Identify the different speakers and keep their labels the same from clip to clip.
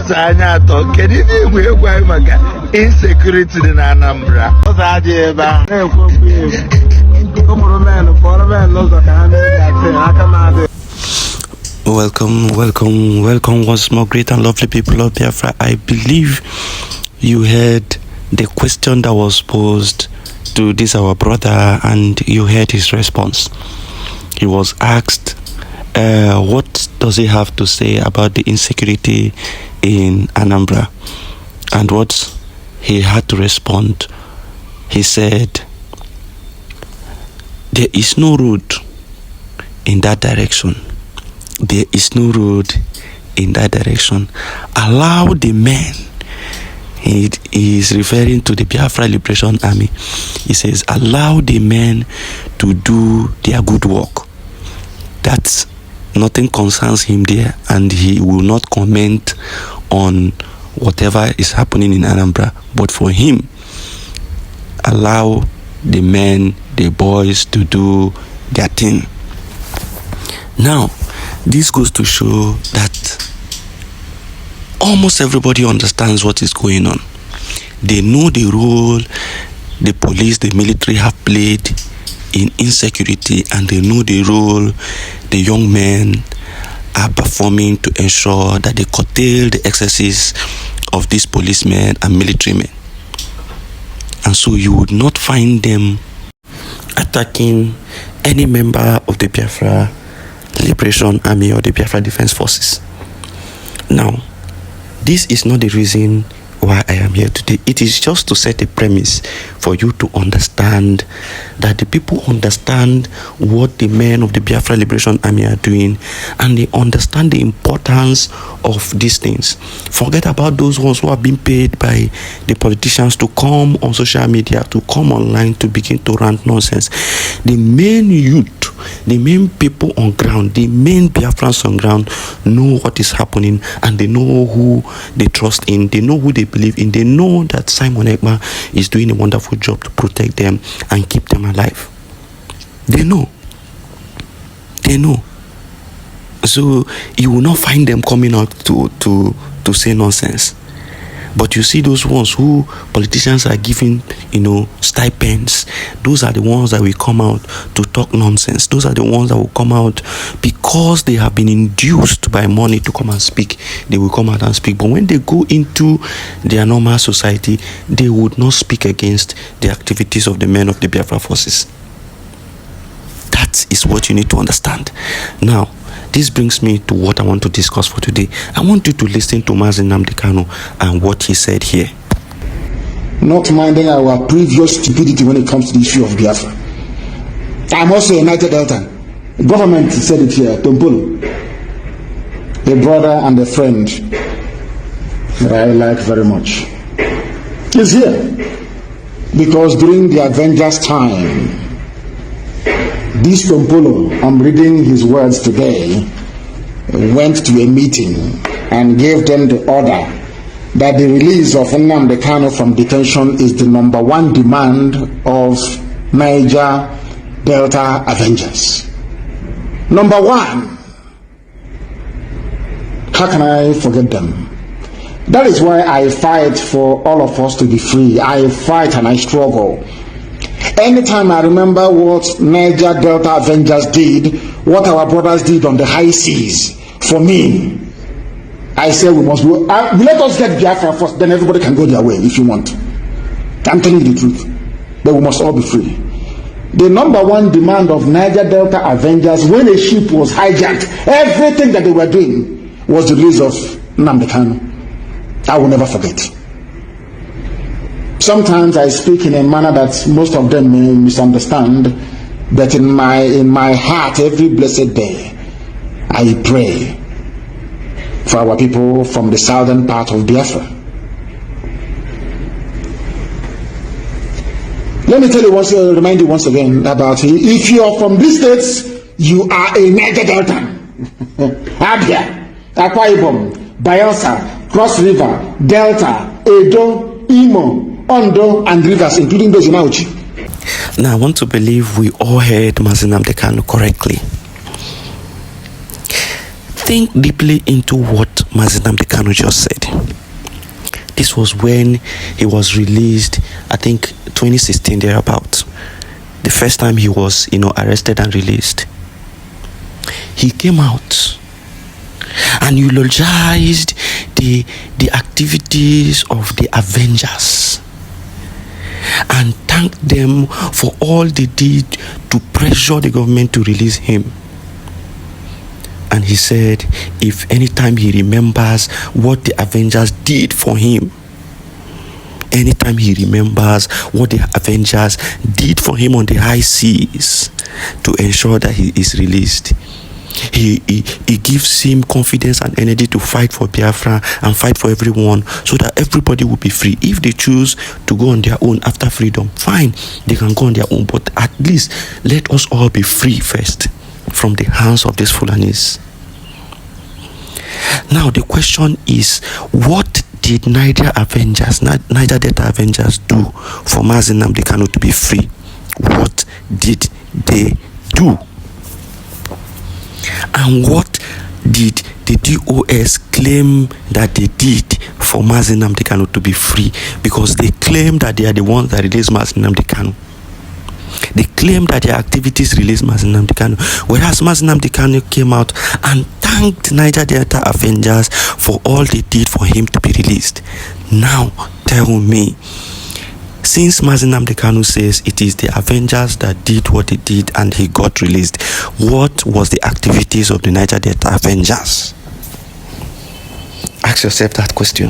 Speaker 1: Sanyato, can you do insecurity in Anambra?
Speaker 2: Welcome once more, great and lovely people of Biafra. I believe you heard the question that was posed to this our brother, and you heard his response. He was asked, what does he have to say about the insecurity in Anambra? And what he had to respond, he said, there is no road in that direction. There is no road in that direction. Allow the men. He is referring to the Biafra Liberation Army. He says, allow the men to do their good work. That's nothing concerns him there, and he will not comment on whatever is happening in Anambra. But for him, allow the men, the boys, to do their thing. Now, this goes to show that almost everybody understands what is going on. They know the role the police, the military have played in insecurity, and they know the role the young men are performing to ensure that they curtail the excesses of these policemen and military men. And so you would not find them attacking any member of the Biafra Liberation Army or the Biafra Defense Forces. Now, this is not the reason why I am here today. It is just to set a premise for you to understand that the people understand what the men of the Biafra Liberation Army are doing, and they understand the importance of these things. Forget about those ones who are being paid by the politicians to come on social media, to come online to begin to rant nonsense. The main youth, the main people on ground, the main Biafrans on ground know what is happening, and they know who they trust in, they know who they believe in, they know that Simon Ekpa is doing a wonderful job to protect them and keep them alive. They know. So you will not find them coming out to say nonsense. But you see those ones who politicians are giving, stipends. Those are the ones that will come out to talk nonsense. Those are the ones that will come out because they have been induced by money to come and speak. They will come out and speak. But when they go into their normal society, they would not speak against the activities of the men of the Biafra forces. That is what you need to understand. Now, this brings me to what I want to discuss for today. I want you to listen to Mazi Nnamdi Kanu and what he said here.
Speaker 3: Not minding our previous stupidity when it comes to the issue of Biafra. I'm also a United Delta. The government said it here, Tompolo, a brother and a friend that I like very much, is here because during the Avengers time, this Tompolo, I'm reading his words today, went to a meeting and gave them the order that the release of Nnamdi Kanu from detention is the #1 demand of Niger Delta Avengers. #1. How can I forget them? That is why I fight for all of us to be free. I fight and I struggle. Anytime I remember what Niger Delta Avengers did, what our brothers did on the high seas, for me, I say we must go. Let us get Biafra first, then everybody can go their way if you want. I'm telling you the truth. But we must all be free. The #1 demand of Niger Delta Avengers, when a ship was hijacked, everything that they were doing was the release of Nnamdi Kanu. I will never forget. Sometimes I speak in a manner that most of them may misunderstand, but in my heart, every blessed day, I pray for our people from the southern part of Biafra. Let me tell you remind you once again about if you are from these states, you are a Niger Delta. Abia, Akwa Ibom, Bayelsa, Cross River, Delta, Edo, Imo, Ondo, and Rivers, including those in Auchi.
Speaker 2: Now, I want to believe we all heard Mazi Nnamdi Kanu correctly. think deeply into what Mazi Nnamdi Kanu just said. This was when he was released, I think 2016 thereabout. The first time he was, arrested and released. He came out and eulogized the activities of the Avengers and thanked them for all they did to pressure the government to release him. And he said, if anytime he remembers what the Avengers did for him, anytime he remembers what the Avengers did for him on the high seas to ensure that he is released, he gives him confidence and energy to fight for Biafra and fight for everyone so that everybody will be free. If they choose to go on their own after freedom, fine, they can go on their own, but at least let us all be free first from the hands of these Fulanis. Now the question is, what did Niger Delta Avengers do for Mazi Nnamdi Kanu to be free? What did they do? And what did the DOS claim that they did for Mazi Nnamdi Kanu to be free? Because they claim that they are the ones that released Mazi Nnamdi Kanu. They claim that their activities released Mazi Nnamdi Kanu, whereas Mazi Nnamdi Kanu came out and thanked Niger Delta Avengers for all they did for him to be released. Now tell me, since Mazi Nnamdi Kanu says it is the Avengers that did what they did and he got released, what was the activities of the Niger Delta Avengers? Ask yourself that question.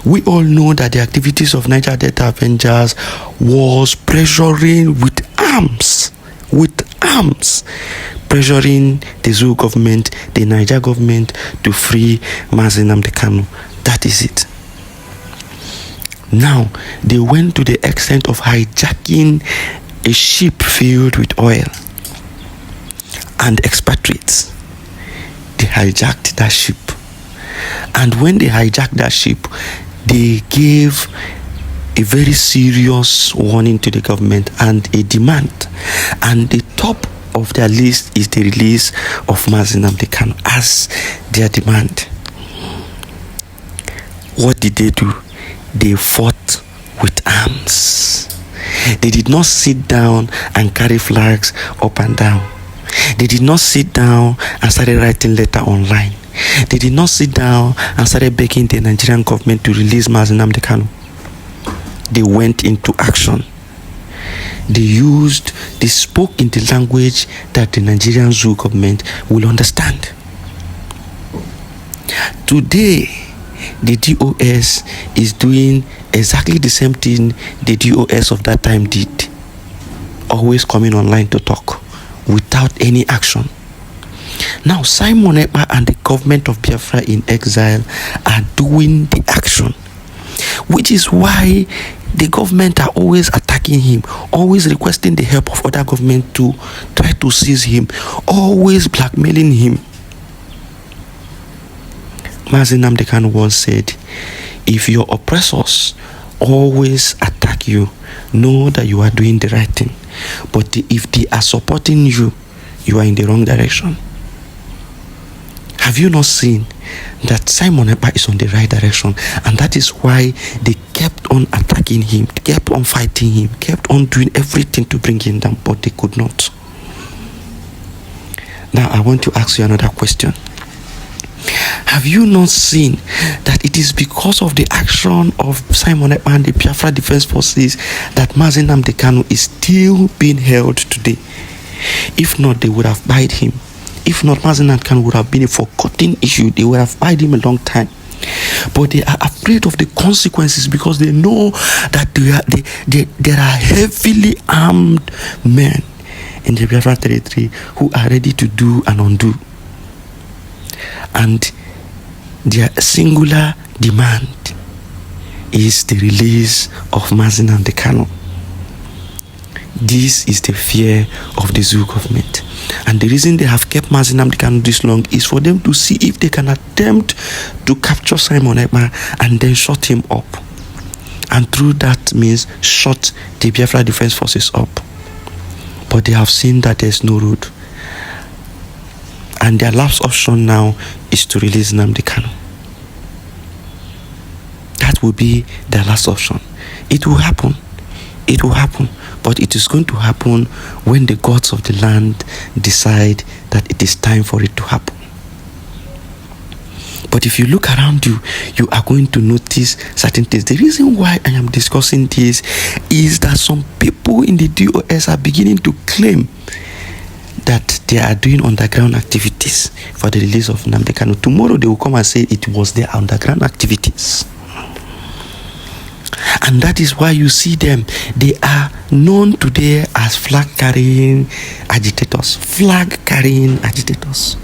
Speaker 2: We all know that the activities of Niger Delta Avengers was pressuring with arms, pressuring the Zoo government, the Niger government to free Mazi Nnamdi Kanu. That is it. Now, they went to the extent of hijacking a ship filled with oil and expatriates. They hijacked that ship. And when they hijacked that ship, they gave a very serious warning to the government and a demand. And the top of their list is the release of Mazi Nnamdi Kanu as their demand. What did they do? They fought with arms. They did not sit down and carry flags up and down. They did not sit down and started writing letter online. They did not sit down and started begging the Nigerian government to release Mazi Nnamdi Kanu. They went into action. They spoke in the language that the Nigerian Zoo government will understand. Today, the DOS is doing exactly the same thing the DOS of that time did. Always coming online to talk without any action. Now, Simon Ekpa and the government of Biafra in exile are doing the action, which is why the government are always attacking him, always requesting the help of other government to try to seize him, always blackmailing him. Mazi Nnamdi Kanu once said, if your oppressors always attack you, know that you are doing the right thing. But if they are supporting you, you are in the wrong direction. Have you not seen that Simon Ekpa is on the right direction? And that is why they kept on attacking him, kept on fighting him, kept on doing everything to bring him down, but they could not. Now I want to ask you another question. Have you not seen that it is because of the action of Simon Ekpa and the Biafra Defense Forces that Mazi Nnamdi Kanu is still being held today? If not, they would have buried him. If not, Mazi Nnamdi Kanu would have been a forgotten issue. They would have buried him a long time. But they are afraid of the consequences because they know that there are heavily armed men in the Biafra territory who are ready to do and undo. And their singular demand is the release of Mazi Nnamdi Kanu. This is the fear of the Zoo government. And the reason they have kept Mazi Nnamdi Kanu this long is for them to see if they can attempt to capture Simon Ekpa and then shut him up. And through that means shut the Biafra Defense Forces up. But they have seen that there's no road. And their last option now is to release Nnamdi Kanu. That will be their last option. It will happen. It will happen. But it is going to happen when the gods of the land decide that it is time for it to happen. But if you look around you, you are going to notice certain things. The reason why I am discussing this is that some people in the DOS are beginning to claim that they are doing underground activities for the release of Nnamdi Kanu. Tomorrow they will come and say it was their underground activities. And that is why you see them. They are known today as flag-carrying agitators. Flag-carrying agitators.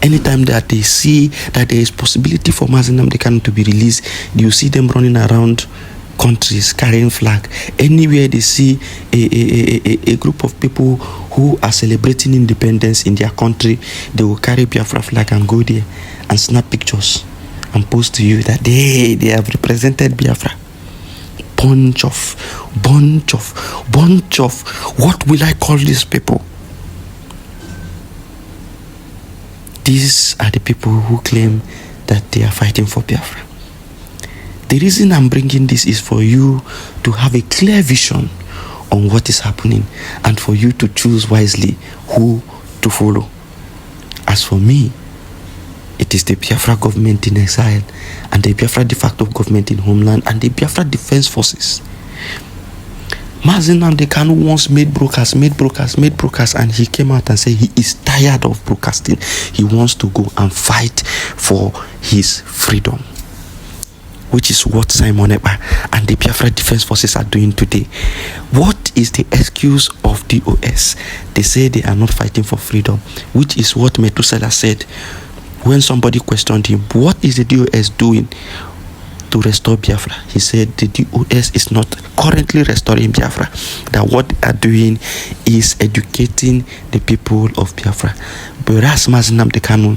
Speaker 2: Anytime that they see that there is possibility for Mazi Nnamdi Kanu to be released, you see them running around countries carrying flag. Anywhere they see a group of people who are celebrating independence in their country, they will carry Biafra flag and go there and snap pictures and post to you that they have represented Biafra. Bunch of, what will I call these people? These are the people who claim that they are fighting for Biafra. The reason I'm bringing this is for you to have a clear vision on what is happening and for you to choose wisely who to follow. As for me, it is the Biafra government in exile and the Biafra de facto government in homeland and the Biafra defense forces. Mazi Nnamdi Kanu once made broadcast, and he came out and said he is tired of broadcasting. He wants to go and fight for his freedom, which is what Simon Ekpa and the Biafra defense forces are doing today. What is the excuse of DOS? They say they are not fighting for freedom, which is what Methuselah said when somebody questioned him, what is the DOS doing to restore Biafra? He said the DOS is not currently restoring Biafra, that what they are doing is educating the people of Biafra. Whereas Mazi Nnamdi Kanu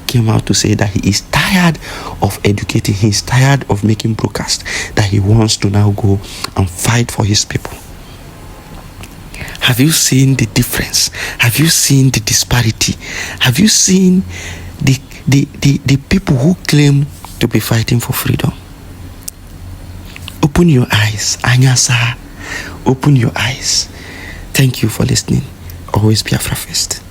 Speaker 2: came out to say that he is tired of educating, he is tired of making broadcasts, that he wants to now go and fight for his people. Have you seen the difference? Have you seen the disparity? Have you seen the people who claim to be fighting for freedom? Open your eyes, Anyasa. Open your eyes. Thank you for listening. Always Biafra first.